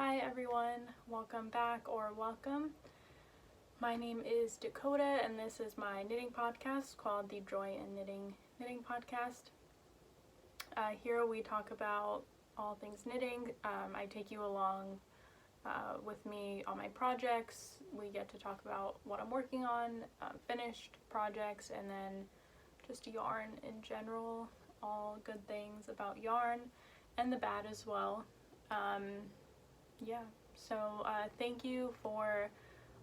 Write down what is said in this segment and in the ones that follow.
Hi everyone, welcome back or welcome. My name is Dakota and this is my knitting podcast called the Joy and Knitting Podcast. Here we talk about all things knitting. I take you along with me on my projects. We get to talk about what I'm working on, finished projects, and then just yarn in general, all good things about yarn and the bad as well. So thank you for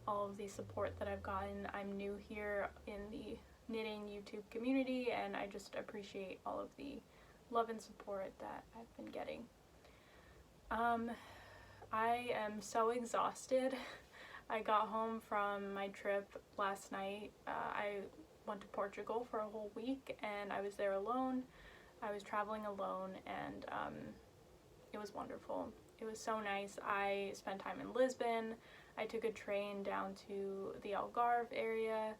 all of the support that I've gotten. I'm new here in the knitting YouTube community and I just appreciate all of the love and support that I've been getting. I am so exhausted. I got home from my trip last night. I went to Portugal for a whole week and I was there alone. I was traveling alone and it was wonderful. It was so nice. I spent time in Lisbon. I took a train down to the Algarve area.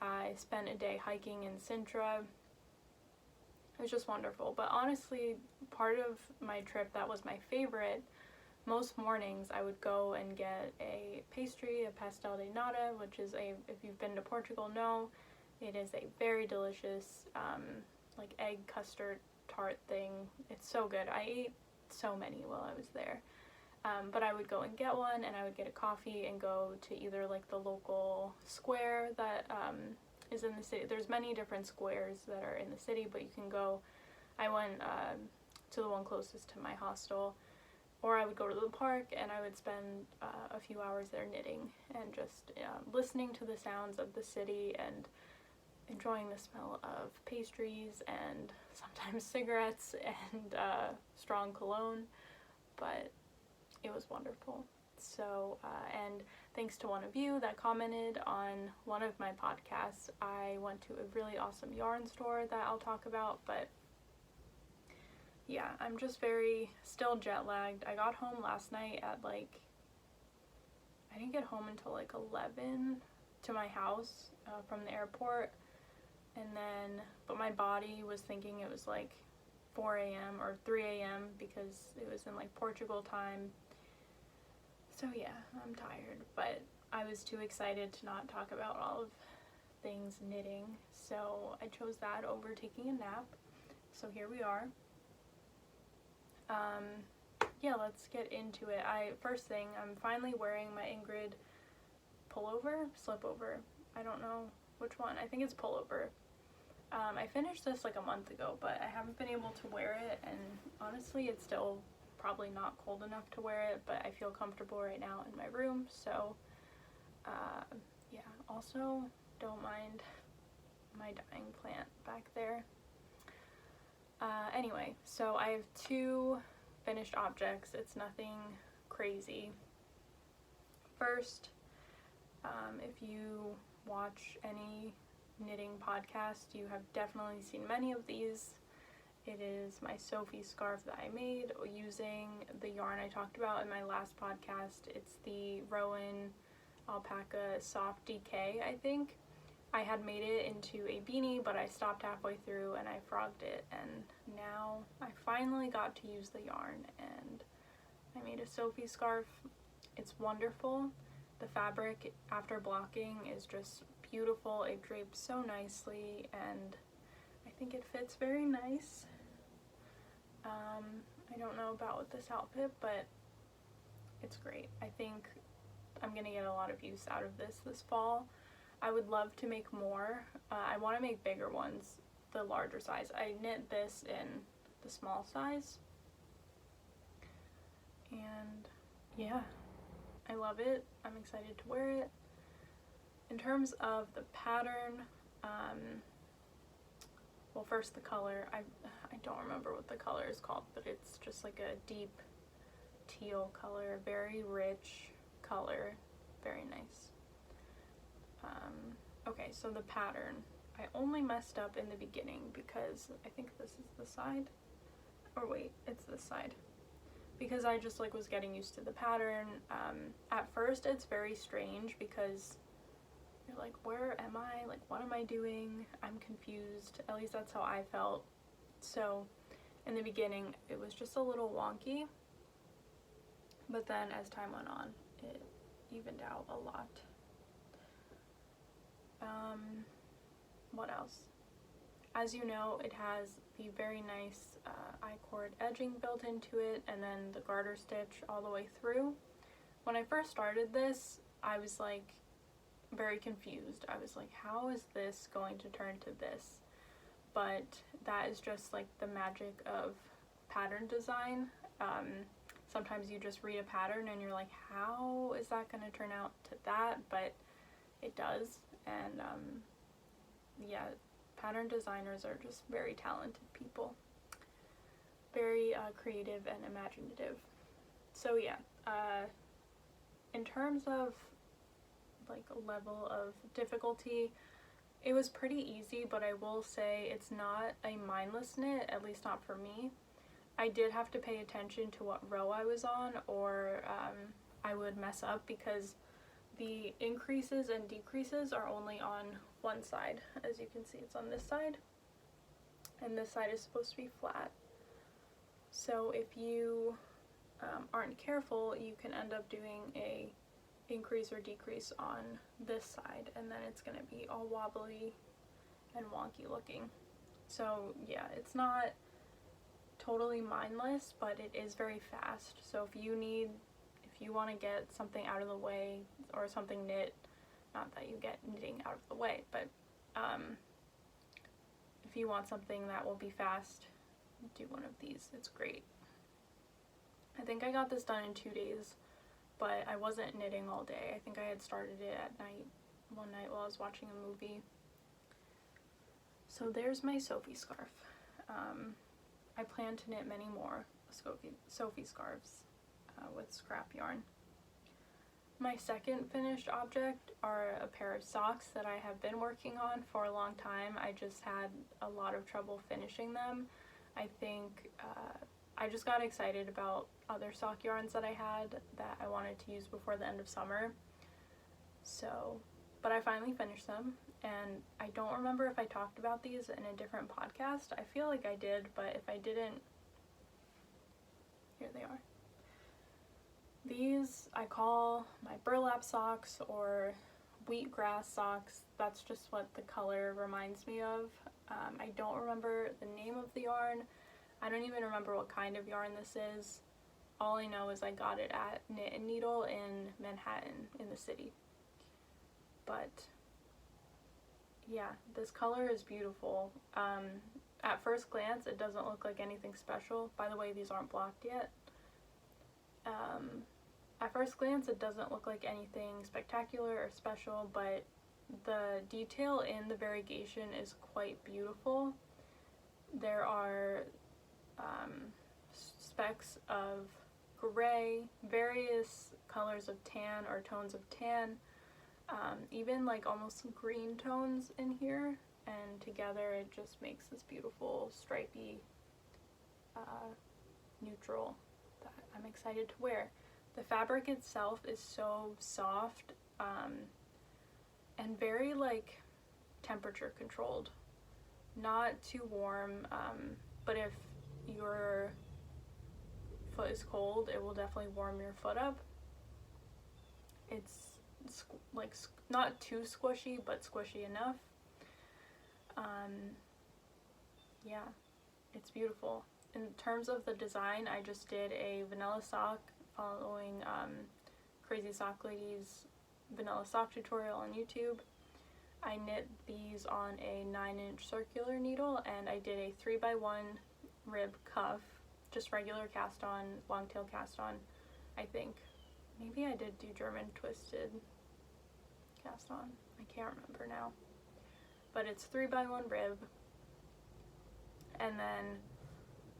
I spent a day hiking in Sintra. It was just wonderful. But honestly, part of my trip that was my favorite, most mornings I would go and get a pastry, a pastel de nata, which is if you've been to Portugal, know, it is a very delicious like egg custard tart thing. It's so good. I ate so many while I was there. But I would go and get one and I would get a coffee and go to either like the local square that is in the city. There's many different squares that are in the city, but you can go. I went to the one closest to my hostel, or I would go to the park and I would spend a few hours there knitting and just listening to the sounds of the city and enjoying the smell of pastries and sometimes cigarettes and strong cologne, but it was wonderful. So, and thanks to one of you that commented on one of my podcasts, I went to a really awesome yarn store that I'll talk about, but yeah, I'm just still jet lagged. I got home last night at I didn't get home until 11 to my house from the airport. And then, but my body was thinking it was 4 a.m. or 3 a.m. because it was in Portugal time. So yeah, I'm tired, but I was too excited to not talk about all of things knitting. So I chose that over taking a nap. So here we are. Yeah, let's get into it. First thing, I'm finally wearing my Ingrid slipover. I don't know which one. I think it's pullover. I finished this a month ago, but I haven't been able to wear it, and honestly it's still probably not cold enough to wear it, but I feel comfortable right now in my room, so yeah. Also, don't mind my dying plant back there. Anyway, so I have two finished objects. It's nothing crazy. First, if you watch any knitting podcast, you have definitely seen many of these. It is my Sophie scarf that I made using the yarn I talked about in my last podcast. It's the Rowan Alpaca Soft DK, I think. I had made it into a beanie, but I stopped halfway through and I frogged it, and now I finally got to use the yarn and I made a Sophie scarf. It's wonderful. The fabric after blocking is just beautiful. It drapes so nicely and I think it fits very nice. I don't know about with this outfit, but it's great. I think I'm gonna get a lot of use out of this fall. I would love to make more. I want to make bigger ones, the larger size. I knit this in the small size and yeah, I love it. I'm excited to wear it. In terms of the pattern, well, first the color. I don't remember what the color is called, but it's just a deep teal color, very rich color, very nice. Okay, so the pattern. I only messed up in the beginning because I think this is the side, or wait, it's this side. Because I just was getting used to the pattern. At first it's very strange because you're where am I? What am I doing? I'm confused. At least that's how I felt. So in the beginning it was just a little wonky, but then as time went on, it evened out a lot. What else? As you know, it has the very nice I-cord edging built into it, and then the garter stitch all the way through. When I first started this, I was like very confused. I was like, how is this going to turn to this? But that is just like the magic of pattern design. Sometimes you just read a pattern and you're like, how is that going to turn out to that? But it does. And yeah, pattern designers are just very talented people, very creative and imaginative. So yeah, in terms of like a level of difficulty, it was pretty easy, but I will say it's not a mindless knit, at least not for me. I did have to pay attention to what row I was on, or I would mess up because the increases and decreases are only on one side. As you can see, it's on this side, and this side is supposed to be flat. So if you aren't careful, you can end up doing a increase or decrease on this side, and then it's going to be all wobbly and wonky looking. So yeah, it's not totally mindless, but it is very fast. So if you want to get something out of the way, or something knit, not that you get knitting out of the way, but if you want something that will be fast, do one of these. It's great. I think I got this done in 2 days, but I wasn't knitting all day. I think I had started it at night, one night while I was watching a movie. So there's my Sophie scarf. I plan to knit many more Sophie scarves with scrap yarn. My second finished object are a pair of socks that I have been working on for a long time. I just had a lot of trouble finishing them. I think I just got excited about other sock yarns that I had that I wanted to use before the end of summer. So, but I finally finished them, and I don't remember if I talked about these in a different podcast. I feel like I did, but if I didn't, here they are. These I call my burlap socks or wheatgrass socks. That's just what the color reminds me of. I don't remember the name of the yarn. I don't even remember what kind of yarn this is. All I know is I got it at Knit and Needle in Manhattan, in the city. But yeah, this color is beautiful. At first glance, it doesn't look like anything special. By the way, these aren't blocked yet. At first glance, it doesn't look like anything spectacular or special, but the detail in the variegation is quite beautiful. There are specks of gray, various colors of tan or tones of tan, even like almost some green tones in here, and together it just makes this beautiful stripy neutral that I'm excited to wear. The fabric itself is so soft and very like temperature controlled, not too warm, but if your foot is cold, it will definitely warm your foot up. It's like not too squishy, but squishy enough. Yeah, it's beautiful. In terms of the design, I just did a vanilla sock following Crazy Sock Lady's vanilla sock tutorial on YouTube. I knit these on a 9-inch circular needle, and I did a 3x1 rib cuff, just regular cast on, long tail cast on, I think. Maybe I did do German twisted cast on, I can't remember now. But it's 3x1 rib, and then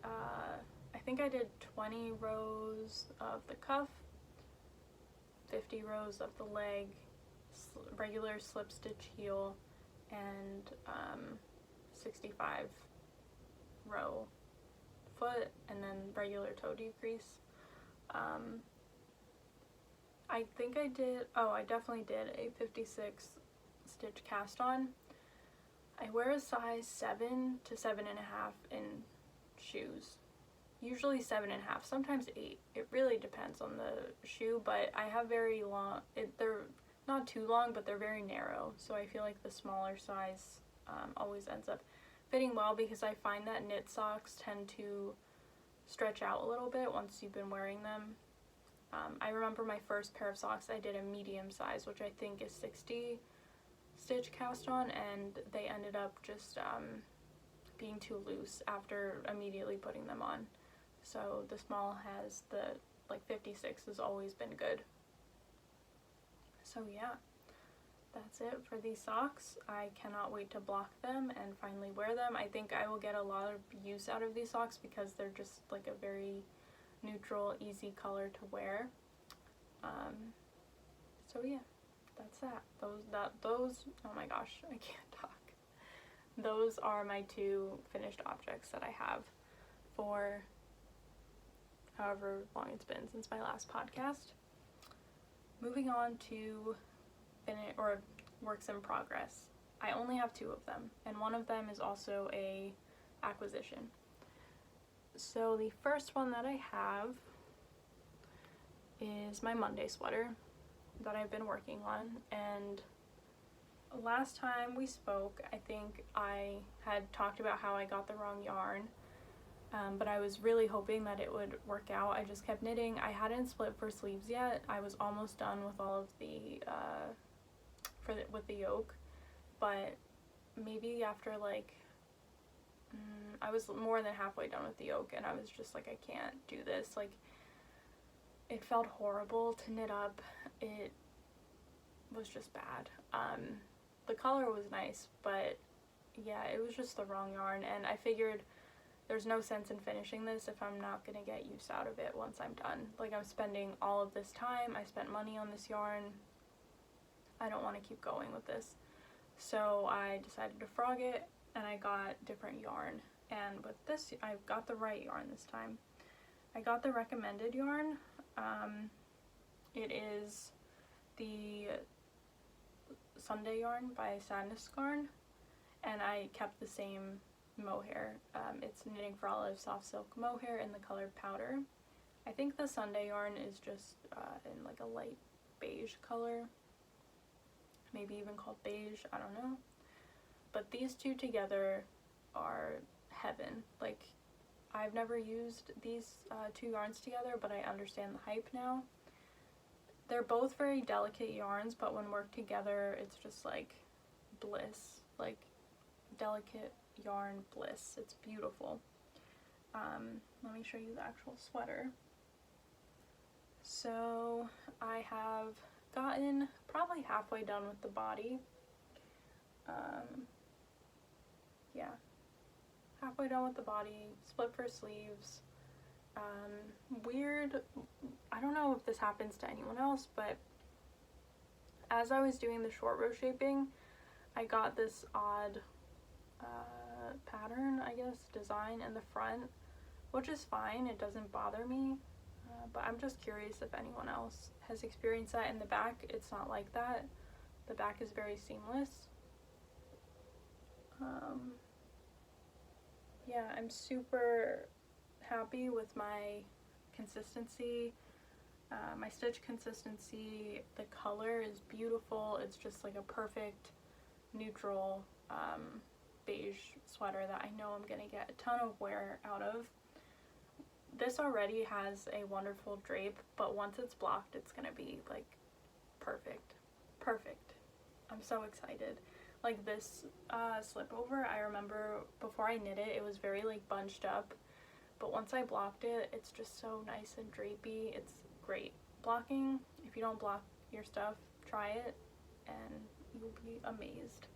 I think I did 20 rows of the cuff, 50 rows of the leg, regular slip stitch heel, and 65 row foot, and then regular toe decrease. I think I did, I definitely did a 56 stitch cast on. I wear a size 7 to 7.5 in shoes. usually 7.5, sometimes 8. It really depends on the shoe, but I have very long, they're not too long, but they're very narrow, so I feel like the smaller size always ends up fitting well, because I find that knit socks tend to stretch out a little bit once you've been wearing them. I remember my first pair of socks, I did a medium size, which I think is 60 stitch cast on, and they ended up just being too loose after immediately putting them on. So the small has the, like, 56 has always been good. So yeah, that's it for these socks. I cannot wait to block them and finally wear them. I think I will get a lot of use out of these socks because they're just like a very neutral, easy color to wear. So yeah, that's that. Those, oh my gosh, I can't talk. Those are my 2 finished objects that I have for however long it's been since my last podcast. Moving on to works in progress. I only have 2 of them, and one of them is also a acquisition. So the first one that I have is my Monday sweater that I've been working on, and last time we spoke, I think I had talked about how I got the wrong yarn, but I was really hoping that it would work out. I just kept knitting. I hadn't split for sleeves yet. I was almost done with all of the with the yoke, but maybe after like I was more than halfway done with the yoke, and I was just like, I can't do this. Like, it felt horrible to knit up. It was just bad. The color was nice, but yeah, it was just the wrong yarn, and I figured there's no sense in finishing this if I'm not gonna get use out of it once I'm done. Like, I'm spending all of this time, I spent money on this yarn, I don't want to keep going with this. So I decided to frog it, and I got different yarn, and with this, I got the right yarn this time. I got the recommended yarn. It is the Sunday yarn by Sadness Yarn, and I kept the same mohair. It's Knitting for Olive Soft Silk Mohair in the color Powder. I think the Sunday yarn is just in like a light beige color, maybe even called beige, I don't know. But these 2 together are heaven. Like, I've never used these 2 yarns together, but I understand the hype now. They're both very delicate yarns, but when worked together, it's just like bliss. Like, delicate yarn bliss. It's beautiful. Let me show you the actual sweater. So I have gotten probably halfway done with the body. Yeah, halfway done with the body, split for sleeves. Weird, I don't know if this happens to anyone else, but as I was doing the short row shaping, I got this odd pattern, I guess, design in the front, which is fine, it doesn't bother me, but I'm just curious if anyone else has experienced that. In the back, it's not like that. The back is very seamless. Yeah, I'm super happy with my consistency, my stitch consistency. The color is beautiful. It's just like a perfect neutral beige sweater that I know I'm gonna get a ton of wear out of. This already has a wonderful drape, but once it's blocked, it's gonna be like perfect. I'm so excited. Like, this slip over, I remember before I knit it, it was very like bunched up, but once I blocked it, it's just so nice and drapey. It's great. Blocking, if you don't block your stuff, try it and you'll be amazed.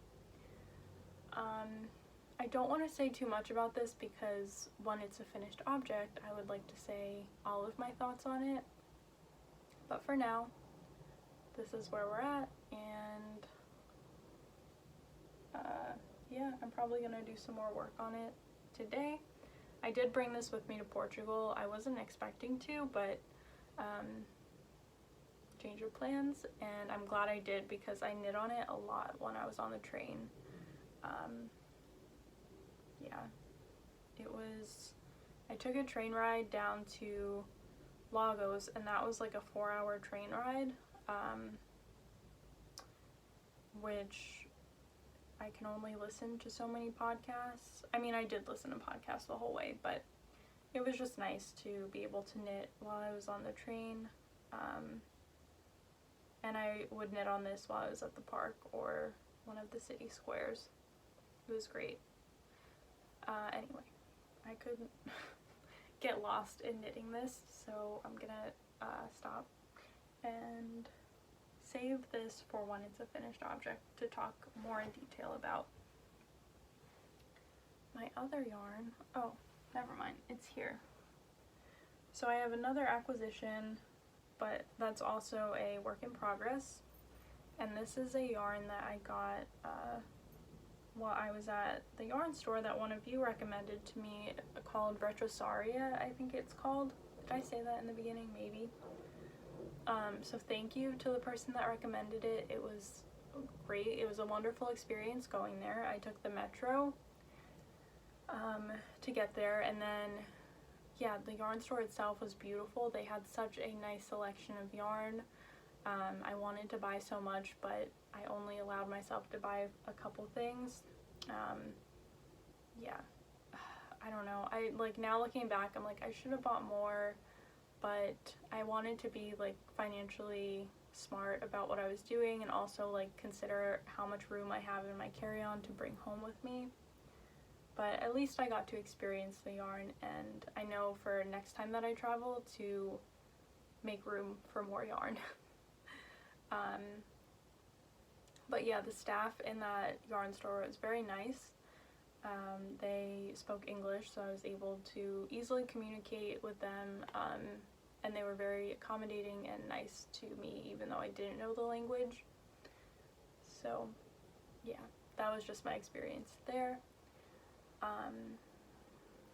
I don't want to say too much about this because when it's a finished object, I would like to say all of my thoughts on it, but for now, this is where we're at, and yeah, I'm probably gonna do some more work on it today. I did bring this with me to Portugal. I wasn't expecting to, but change of plans, and I'm glad I did because I knit on it a lot when I was on the train. Yeah, it was I took a train ride down to Lagos, and that was like a 4-hour train ride, which I can only listen to so many podcasts. I mean, I did listen to podcasts the whole way, but it was just nice to be able to knit while I was on the train. And I would knit on this while I was at the park or one of the city squares. It was great. Anyway, I couldn't get lost in knitting this, so I'm gonna stop and save this for when it's a finished object to talk more in detail about. My other yarn, oh, never mind, it's here. So I have another acquisition, but that's also a work in progress, and this is a yarn that I got while I was at the yarn store that one of you recommended to me, called Retrosaria, I think it's called. Did I say that in the beginning? Maybe. So thank you to the person that recommended it. It was great. It was a wonderful experience going there. I took the metro to get there, and then yeah, the yarn store itself was beautiful. They had such a nice selection of yarn. I wanted to buy so much, but I only allowed myself to buy a couple things. Yeah, I don't know. I like, now looking back, I'm like, I should have bought more, but I wanted to be like financially smart about what I was doing, and also like consider how much room I have in my carry-on to bring home with me. But at least I got to experience the yarn, and I know for next time that I travel to make room for more yarn. But yeah, the staff in that yarn store was very nice. They spoke English, so I was able to easily communicate with them, and they were very accommodating and nice to me, even though I didn't know the language. So yeah, that was just my experience there.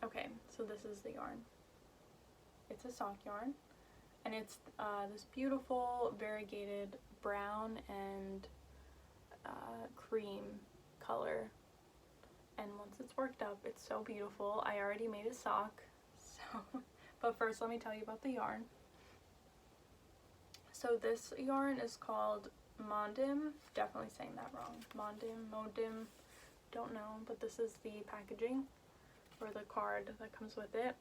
Okay, so this is the yarn. It's a sock yarn, and it's this beautiful variegated brown and cream color, and once it's worked up, it's so beautiful. I already made a sock, so but first let me tell you about the yarn. So this yarn is called Mondim, definitely saying that wrong, Mondim, don't know, but this is the packaging or the card that comes with it.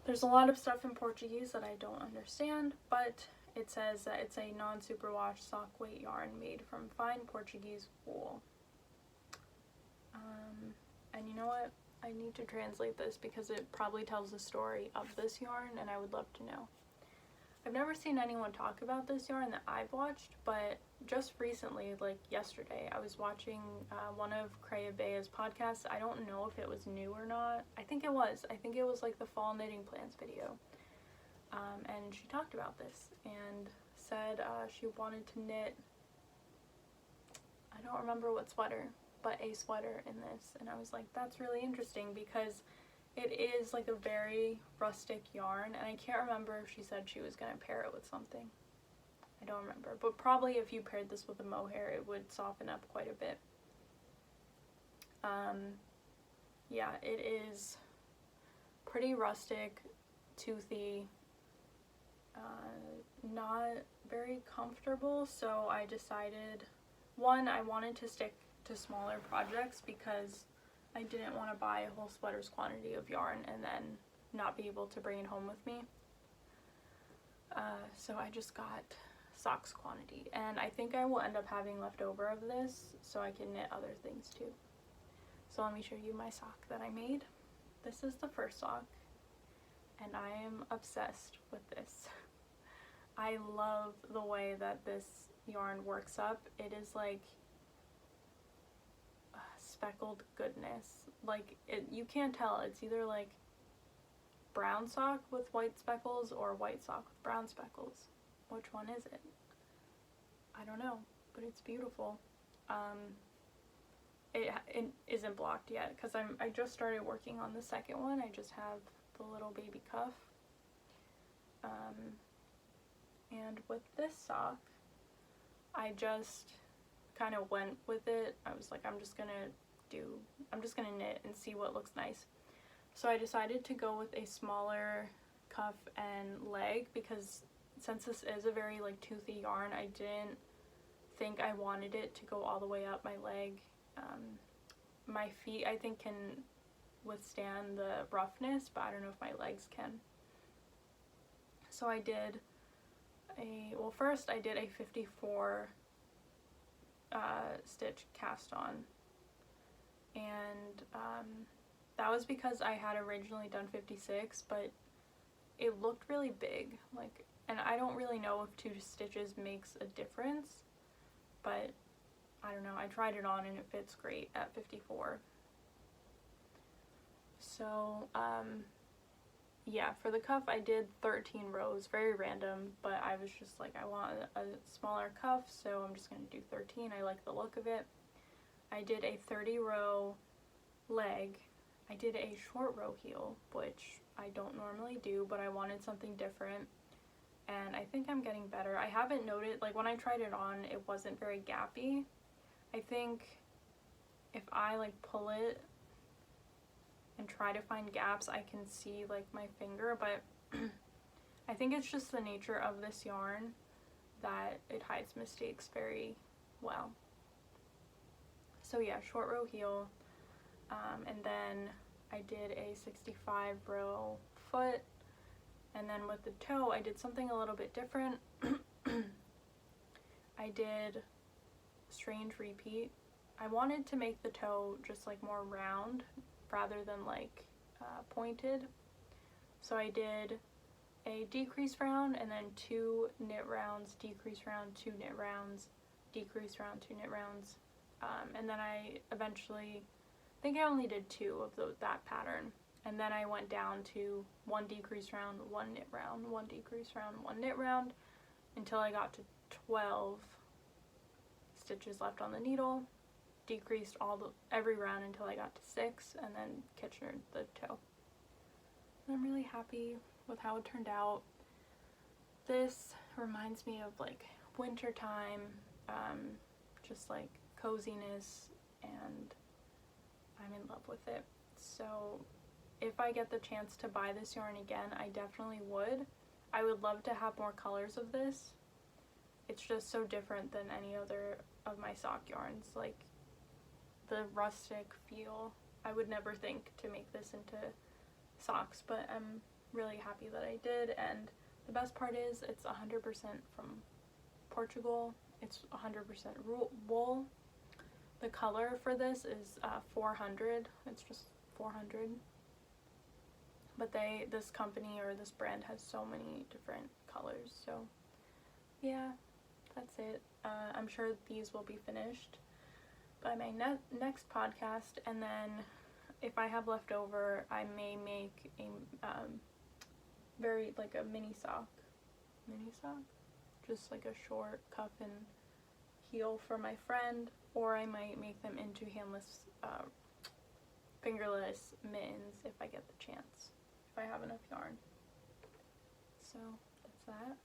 There's a lot of stuff in Portuguese that I don't understand, but it says that it's a non-superwash sock weight yarn made from fine Portuguese wool. And you know what? I need to translate this because it probably tells the story of this yarn, and I would love to know. I've never seen anyone talk about this yarn that I've watched, but just recently, like yesterday, I was watching one of Kreia Bea's podcasts. I don't know if it was new or not. I think it was. I think it was like the fall knitting plans video. And she talked about this and said she wanted to knit, I don't remember what sweater, but a sweater in this. And I was like, that's really interesting because it is like a very rustic yarn, and I can't remember if she said she was going to pair it with something. I don't remember, but probably if you paired this with a mohair, it would soften up quite a bit. Yeah, it is pretty rustic, toothy, not very comfortable, so I decided, one, I wanted to stick to smaller projects because I didn't want to buy a whole sweater's quantity of yarn and then not be able to bring it home with me. So I just got socks quantity, and I think I will end up having leftover of this so I can knit other things too. So let me show you my sock that I made. This is the first sock, and I am obsessed with this. I love the way that this yarn works up. It is like speckled goodness. Like, you can't tell. It's either like brown sock with white speckles or white sock with brown speckles. Which one is it? I don't know, but it's beautiful. It isn't blocked yet because I just started working on the second one. I just have the little baby cuff. And with this sock, I just kind of went with it. I was like, I'm just gonna gonna knit and see what looks nice. So I decided to go with a smaller cuff and leg because since this is a very like toothy yarn, I didn't think I wanted it to go all the way up my leg. My feet I think can withstand the roughness, but I don't know if my legs can. So I did first I did a 54 stitch cast on, and that was because I had originally done 56, but it looked really big, like, and I don't really know if 2 stitches makes a difference, but I don't know, I tried it on and it fits great at 54. So yeah, for the cuff I did 13 rows, very random, but I was just like, I want a smaller cuff, so I'm just going to do 13. I like the look of it. I did a 30 row leg. I did a short row heel, which I don't normally do, but I wanted something different, and I think I'm getting better. I haven't noted, like when I tried it on, it wasn't very gappy. I think if I like pull it and try to find gaps, I can see like my finger, but I think it's just the nature of this yarn that it hides mistakes very well. So yeah, short row heel, and then I did a 65 row foot, and then with the toe I did something a little bit different. I did strange repeat. I wanted to make the toe just like more round rather than like pointed, so I did a decrease round and then 2 knit rounds, decrease round, 2 knit rounds, decrease round, 2 knit rounds, and then I eventually, I think I only did 2 of that pattern, and then I went down to 1 decrease round, 1 knit round, 1 decrease round, 1 knit round, until I got to 12 stitches left on the needle, decreased every round until I got to 6, and then Kitchenered the toe. And I'm really happy with how it turned out. This reminds me of like winter time, just like coziness, and I'm in love with it. So if I get the chance to buy this yarn again, I definitely would. I would love to have more colors of this. It's just so different than any other of my sock yarns. Like the rustic feel, I would never think to make this into socks, but I'm really happy that I did. And the best part is it's 100% from Portugal. It's 100% wool. The color for this is 400. It's just 400. But this company or this brand has so many different colors. So yeah, that's it. I'm sure these will be finished by my next podcast, and then if I have left over, I may make a very like a mini sock, just like a short cuff and heel for my friend, or I might make them into handless, fingerless mittens if I get the chance, if I have enough yarn. So that's that.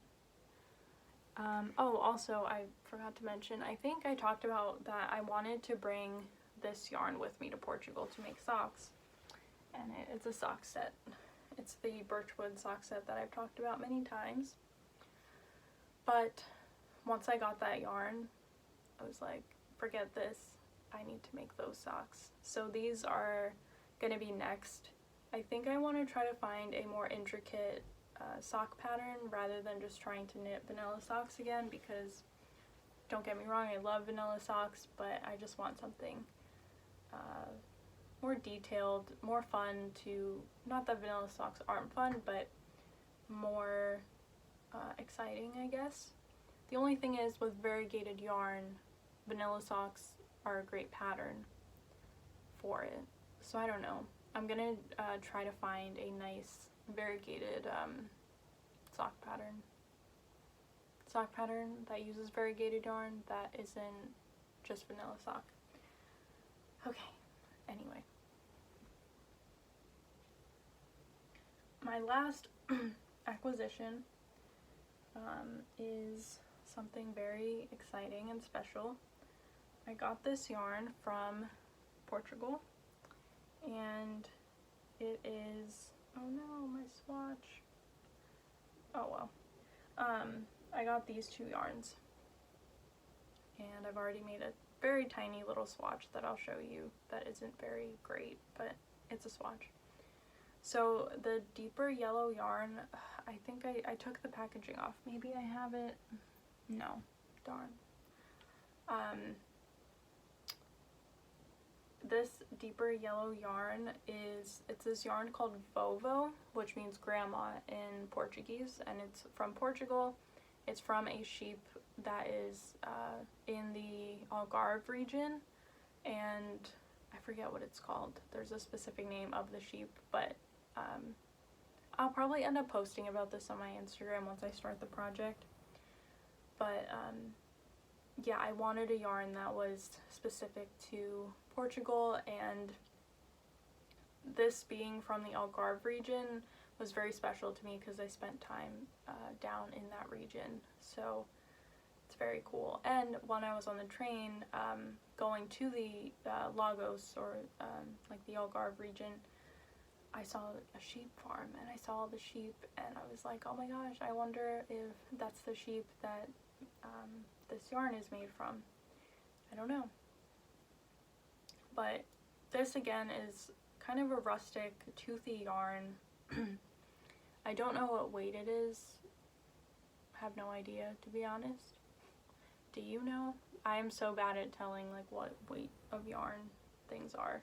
Oh, also, I forgot to mention, I think I talked about that I wanted to bring this yarn with me to Portugal to make socks, and it's a sock set. It's the birchwood sock set that I've talked about many times, but once I got that yarn, I was like, forget this, I need to make those socks. So these are gonna be next. I think I want to try to find a more intricate sock pattern rather than just trying to knit vanilla socks again, because don't get me wrong, I love vanilla socks, but I just want something more detailed, more fun to, not that vanilla socks aren't fun, but more exciting, I guess. The only thing is, with variegated yarn, vanilla socks are a great pattern for it. So I don't know. I'm gonna try to find a nice variegated sock pattern that uses variegated yarn that isn't just vanilla sock. Okay, anyway. My last acquisition is something very exciting and special. I got this yarn from Portugal. And it is, oh no, my swatch. Oh well. I got these 2 yarns. And I've already made a very tiny little swatch that I'll show you that isn't very great, but it's a swatch. So the deeper yellow yarn, I think I took the packaging off. Maybe I have it. No, darn. This deeper yellow yarn it's this yarn called Vovo, which means grandma in Portuguese, and it's from Portugal. It's from a sheep that is in the Algarve region, and I forget what it's called. There's a specific name of the sheep, but I'll probably end up posting about this on my Instagram once I start the project. But yeah, I wanted a yarn that was specific to Portugal, and this being from the Algarve region was very special to me because I spent time down in that region, so it's very cool. And when I was on the train going to the Lagos, or like the Algarve region, I saw a sheep farm, and I saw the sheep, and I was like, oh my gosh, I wonder if that's the sheep that this yarn is made from. I don't know. But this again is kind of a rustic, toothy yarn. I don't know what weight it is. I have no idea, to be honest. Do you know? I am so bad at telling like what weight of yarn things are.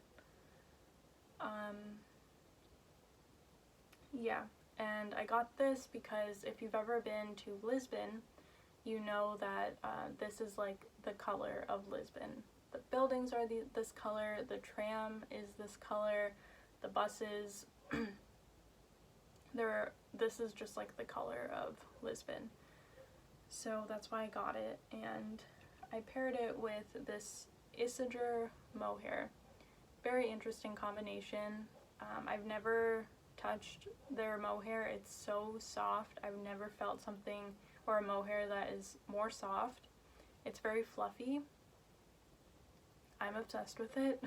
Yeah, and I got this because if you've ever been to Lisbon, you know that this is like the color of Lisbon. The buildings are this color, the tram is this color, the buses, this is just like the color of Lisbon. So that's why I got it, and I paired it with this Isidre mohair. Very interesting combination. I've never touched their mohair. It's so soft. I've never felt something or a mohair that is more soft. It's very fluffy. I'm obsessed with it.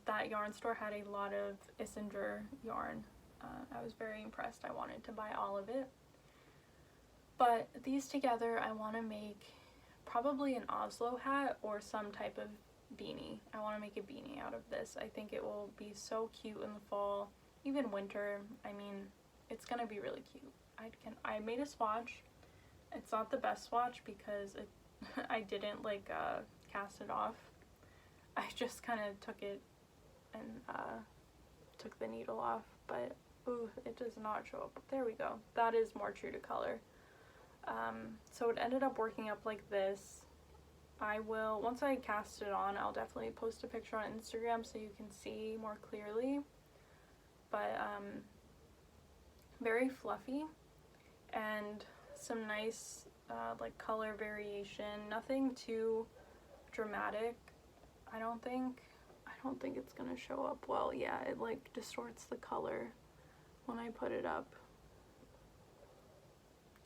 That yarn store had a lot of Isidre yarn. I was very impressed. I wanted to buy all of it. But these together, I want to make probably an Oslo hat or some type of beanie. I want to make a beanie out of this. I think it will be so cute in the fall, even winter. I mean, it's gonna be really cute. I made a swatch. It's not the best swatch because I didn't like cast it off. I just kind of took it and took the needle off, but ooh, it does not show up. There we go. That is more true to color. So it ended up working up like this. I will, once I cast it on, I'll definitely post a picture on Instagram so you can see more clearly. But very fluffy and some nice like color variation. Nothing too dramatic. I don't think it's gonna show up well. Yeah, it like distorts the color when I put it up.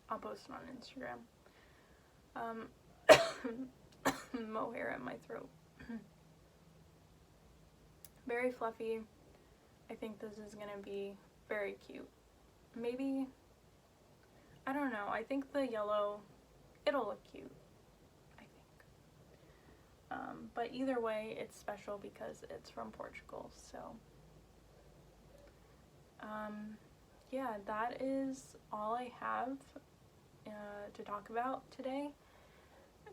I'll post it on Instagram. Mohair in my throat. Very fluffy. I think this is gonna be very cute. Maybe, I don't know, I think the yellow, it'll look cute, I think. But either way, it's special because it's from Portugal, so. Yeah, that is all I have to talk about today.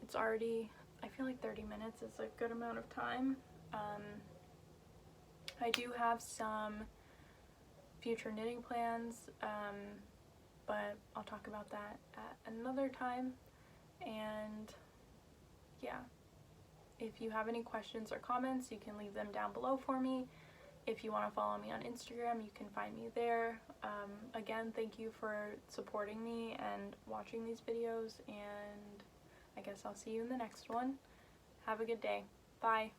It's already, I feel like 30 minutes is a good amount of time. I do have some future knitting plans, but I'll talk about that at another time. And yeah, if you have any questions or comments, you can leave them down below for me. If you want to follow me on Instagram, you can find me there. Again, thank you for supporting me and watching these videos, and I guess I'll see you in the next one. Have a good day. Bye.